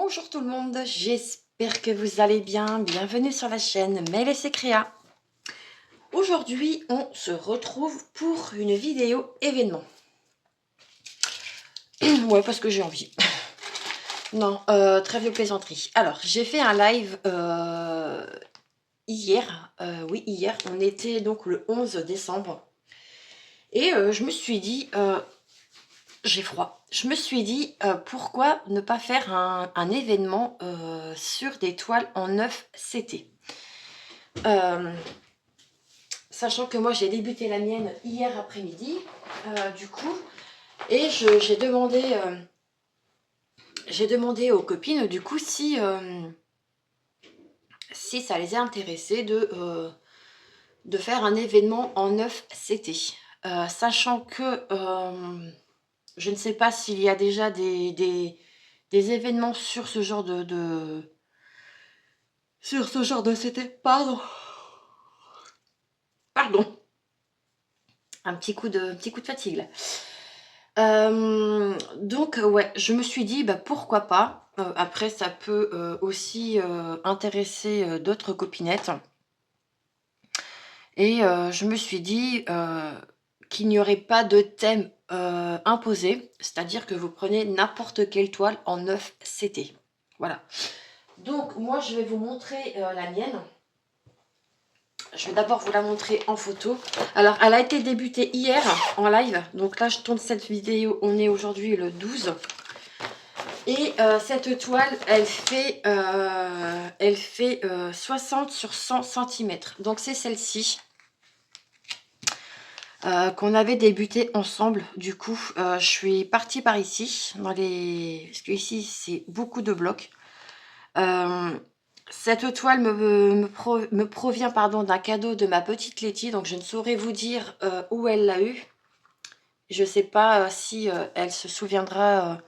Bonjour tout le monde, j'espère que vous allez bien. Bienvenue sur la chaîne Mail et Secréa. Aujourd'hui, on se retrouve pour une vidéo événement. Ouais, parce que j'ai envie. Non, trêve de plaisanterie. Alors, j'ai fait un live hier. Oui, hier. On était donc le 11 décembre. Et je me suis dit... j'ai froid. Je me suis dit, pourquoi ne pas faire un événement sur des toiles en 9 CT. Sachant que moi, j'ai débuté la mienne hier après-midi, du coup, et j'ai demandé aux copines, du coup, si ça les a intéressées de faire un événement en 9 CT. Sachant que... je ne sais pas s'il y a déjà des événements sur ce genre sur ce genre de CT. Pardon. Un petit coup de fatigue là. Donc ouais, je me suis dit pourquoi pas. Après ça peut aussi intéresser d'autres copinettes. Et je me suis dit qu'il n'y aurait pas de thème imposé, c'est-à-dire que vous prenez n'importe quelle toile en 9 CT. Voilà. Donc moi je vais vous montrer la mienne. Je vais d'abord vous la montrer en photo. Alors elle a été débutée hier en live. Donc là je tourne cette vidéo, on est aujourd'hui le 12. Et cette toile elle fait 60 sur 100 cm. Donc c'est celle-ci. Qu'on avait débuté ensemble. Du coup, je suis partie par ici, parce que ici c'est beaucoup de blocs. Cette toile me provient d'un cadeau de ma petite Letty, donc je ne saurais vous dire où elle l'a eu. Je ne sais pas si elle se souviendra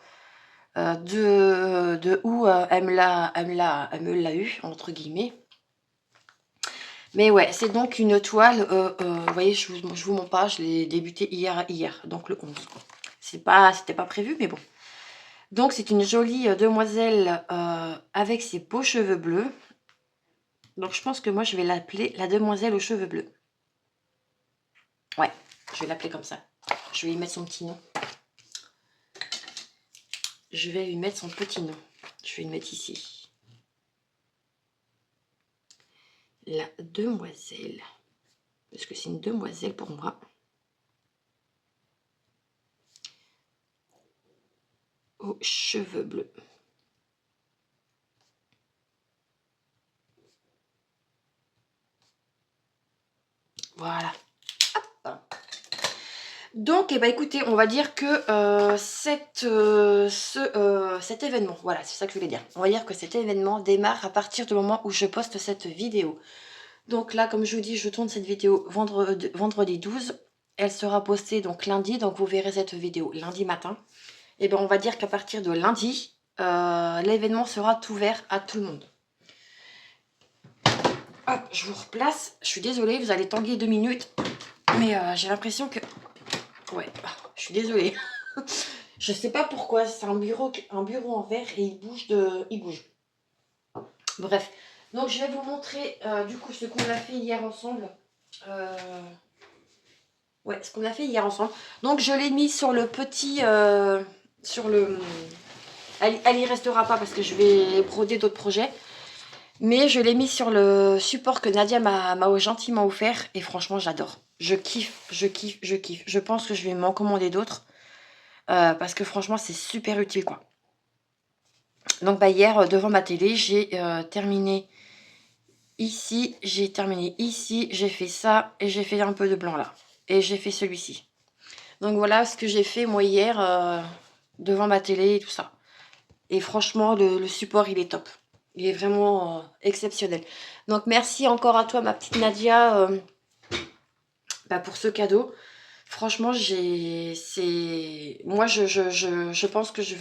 de où elle me l'a eu, entre guillemets. Mais ouais, c'est donc une toile, vous voyez, je vous mens pas, je l'ai débutée hier, donc le 11. C'était pas prévu, mais bon. Donc c'est une jolie demoiselle avec ses beaux cheveux bleus. Donc je pense que moi je vais l'appeler la demoiselle aux cheveux bleus. Ouais, je vais l'appeler comme ça. Je vais lui mettre son petit nom. Je vais lui mettre son petit nom. Je vais le mettre ici. La demoiselle. Parce que c'est une demoiselle pour moi. Aux cheveux bleus. Voilà. Hop. Donc, écoutez, on va dire que cet événement, voilà, c'est ça que je voulais dire. On va dire que cet événement démarre à partir du moment où je poste cette vidéo. Donc là, comme je vous dis, je tourne cette vidéo vendredi 12. Elle sera postée donc lundi, donc vous verrez cette vidéo lundi matin. Et bien, on va dire qu'à partir de lundi, l'événement sera ouvert à tout le monde. Hop, je vous replace. Je suis désolée, vous allez tanguer 2 minutes. Mais j'ai l'impression que... Ouais, je suis désolée. Je sais pas pourquoi, c'est un bureau en verre et il bouge. Bref, donc je vais vous montrer du coup ce qu'on a fait hier ensemble. Ouais, ce qu'on a fait hier ensemble. Donc je l'ai mis sur le petit... Elle y restera pas parce que je vais broder d'autres projets. Mais je l'ai mis sur le support que Nadia m'a gentiment offert. Et franchement, j'adore. Je kiffe. Je pense que je vais m'en commander d'autres. Parce que franchement, c'est super utile, quoi. Donc, hier, devant ma télé, j'ai terminé ici. J'ai terminé ici. J'ai fait ça. Et j'ai fait un peu de blanc, là. Et j'ai fait celui-ci. Donc, voilà ce que j'ai fait, moi, hier, devant ma télé et tout ça. Et franchement, le support, il est top. Il est vraiment exceptionnel. Donc, merci encore à toi, ma petite Nadia, pour ce cadeau. Franchement, moi, je pense que je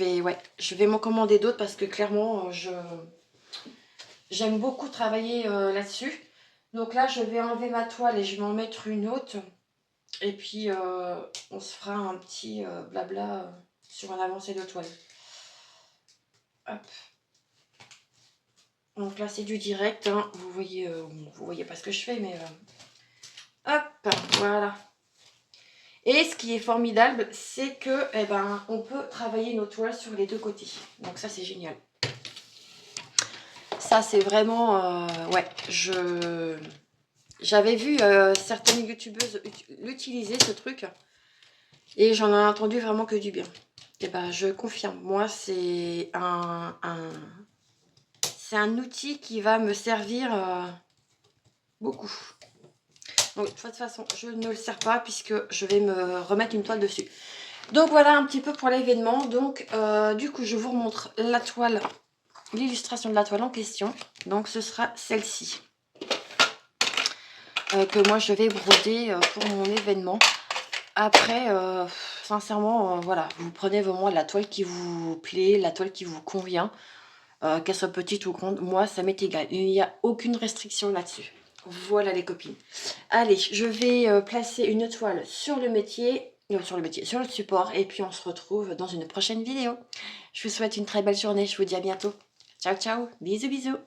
vais m'en commander d'autres parce que clairement, j'aime beaucoup travailler là-dessus. Donc là, je vais enlever ma toile et je vais en mettre une autre. Et puis, on se fera un petit blabla sur un avancé de toile. Hop. Donc là, c'est du direct. Hein. Vous voyez pas ce que je fais, mais hop, voilà. Et ce qui est formidable, c'est que eh ben, on peut travailler nos toiles sur les deux côtés. Donc ça, c'est génial. Ça, c'est vraiment... ouais, j'avais vu certaines youtubeuses l'utiliser, ce truc. Et j'en ai entendu vraiment que du bien. Et ben, je confirme. Moi, c'est c'est un outil qui va me servir beaucoup. Donc, de toute façon, je ne le sers pas puisque je vais me remettre une toile dessus. Donc, voilà un petit peu pour l'événement. Donc, du coup, je vous remontre la toile, l'illustration de la toile en question. Donc, ce sera celle-ci. Que moi, je vais broder pour mon événement. Après, sincèrement, voilà, vous prenez vraiment la toile qui vous plaît, la toile qui vous convient. Qu'elle soit petite ou grande, moi ça m'est égal. Il n'y a aucune restriction là-dessus. Voilà les copines. Allez, je vais placer une toile sur le métier, sur le support, et puis on se retrouve dans une prochaine vidéo. Je vous souhaite une très belle journée, je vous dis à bientôt. Ciao, ciao, bisous, bisous.